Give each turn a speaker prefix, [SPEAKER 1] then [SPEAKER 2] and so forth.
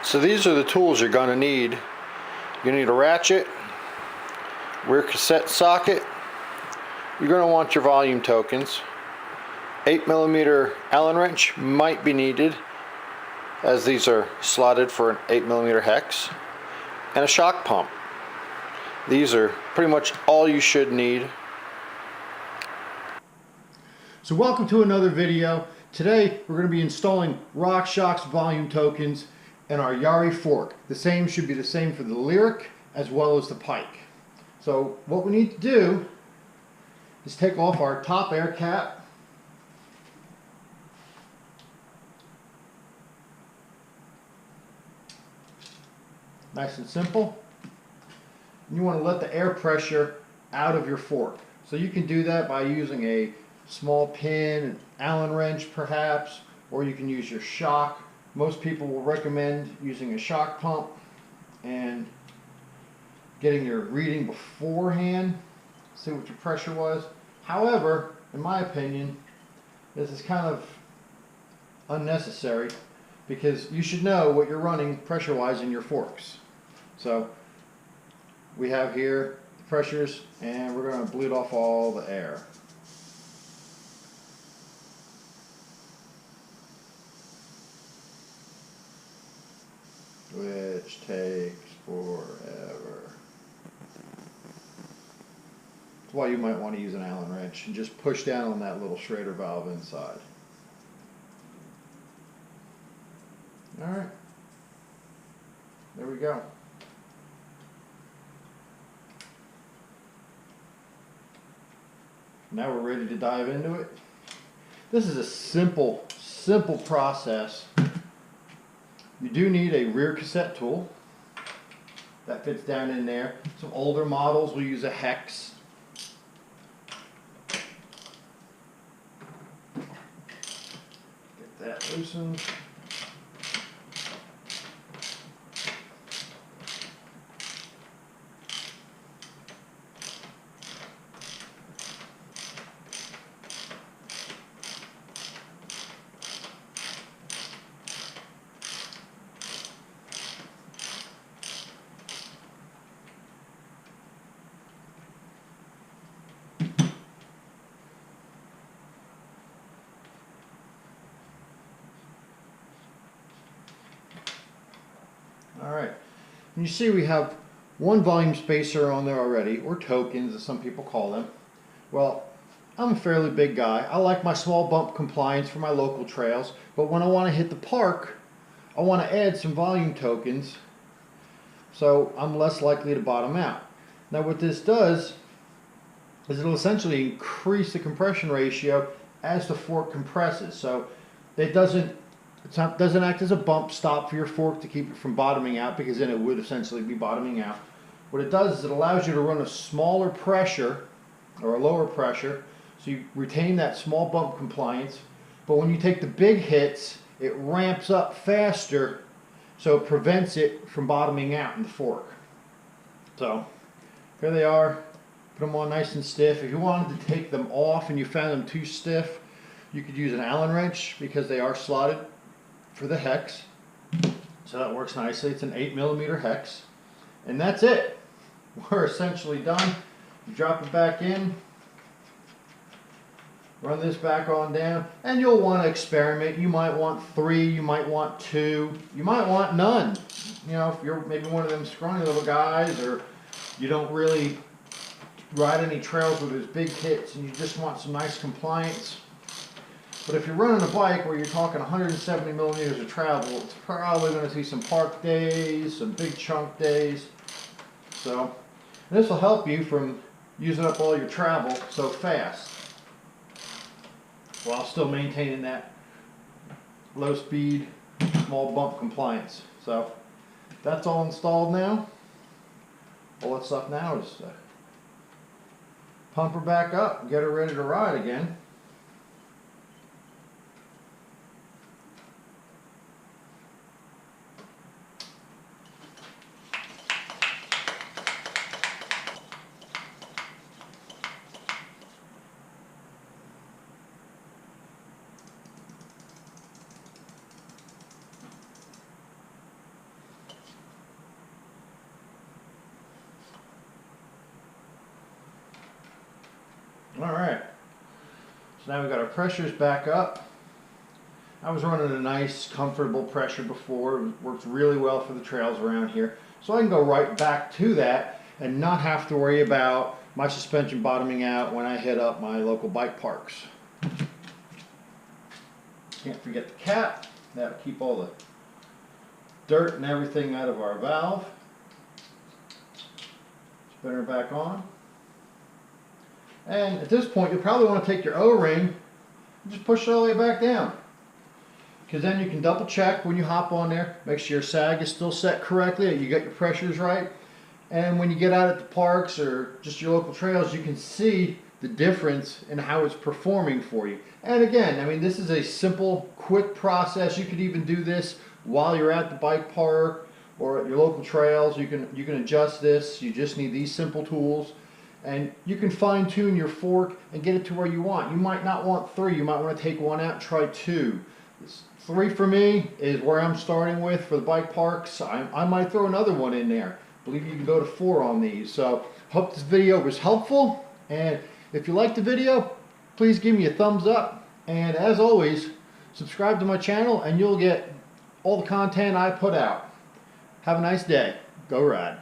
[SPEAKER 1] So these are the tools you're going to need. You need a ratchet, rear cassette socket. You're going to want your volume tokens. 8mm Allen wrench might be needed, as these are slotted for an 8mm hex, and a shock pump. These are pretty much all you should need.
[SPEAKER 2] So welcome to another video. Today we're going to be installing RockShox volume tokens in our Yari fork. The same should be the same for the Lyrik as well as the Pike. So what we need to do is take off our top air cap. Nice and simple. And you want to let the air pressure out of your fork. So you can do that by using a small pin, an Allen wrench perhaps, or you can use your shock. Most people will recommend using a shock pump and getting your reading beforehand, see what your pressure was. However, in my opinion, this is kind of unnecessary because you should know what you're running pressure-wise in your forks. So we have here the pressures, and we're going to bleed off all the air. Which takes forever. That's why you might want to use an Allen wrench and just push down on that little Schrader valve inside. Alright, there we go. Now we're ready to dive into it. This is a simple process. You do need a rear cassette tool that fits down in there. Some older models will use a hex. Get that loosened. Alright, and you see we have one volume spacer on there already, or tokens as some people call them. Well, I'm a fairly big guy. I like my small bump compliance for my local trails, but when I want to hit the park, I want to add some volume tokens so I'm less likely to bottom out. Now what this does is it'll essentially increase the compression ratio as the fork compresses. So it doesn't act as a bump stop for your fork to keep it from bottoming out, because then it would essentially be bottoming out. What it does is it allows you to run a smaller pressure or a lower pressure, so you retain that small bump compliance, but when you take the big hits it ramps up faster, so it prevents it from bottoming out in the fork. So here they are. Put them on nice and stiff. If you wanted to take them off and you found them too stiff, you could use an Allen wrench because they are slotted for the hex, so that works nicely. It's an 8mm hex, and that's it. We're essentially done. You drop it back in, run this back on down, and you'll want to experiment. You might want 3, you might want 2, you might want none. You know, if you're maybe one of them scrawny little guys, or you don't really ride any trails with those big hits and you just want some nice compliance. But if you're running a bike where you're talking 170mm of travel, it's probably going to see some park days, some big chunk days. So this will help you from using up all your travel so fast, while still maintaining that low speed, small bump compliance. So that's all installed now. All that's left now is to pump her back up and get her ready to ride again. Alright, so now we've got our pressures back up. I was running a nice, comfortable pressure before. It works really well for the trails around here. So I can go right back to that and not have to worry about my suspension bottoming out when I hit up my local bike parks. Can't forget the cap. That'll keep all the dirt and everything out of our valve. Spin her back on. And at this point, you'll probably want to take your O-ring and just push it all the way back down. Because then you can double check when you hop on there, make sure your sag is still set correctly, you got your pressures right. And when you get out at the parks or just your local trails, you can see the difference in how it's performing for you. And again, I mean, this is a simple, quick process. You could even do this while you're at the bike park or at your local trails. You can adjust this. You just need these simple tools. And you can fine tune your fork and get it to where you want. You might not want 3. You might want to take one out and try 2. 3 for me is where I'm starting with for the bike parks. I might throw another one in there. I believe you can go to 4 on these. So hope this video was helpful. And if you liked the video, please give me a thumbs up. And as always, subscribe to my channel and you'll get all the content I put out. Have a nice day. Go ride.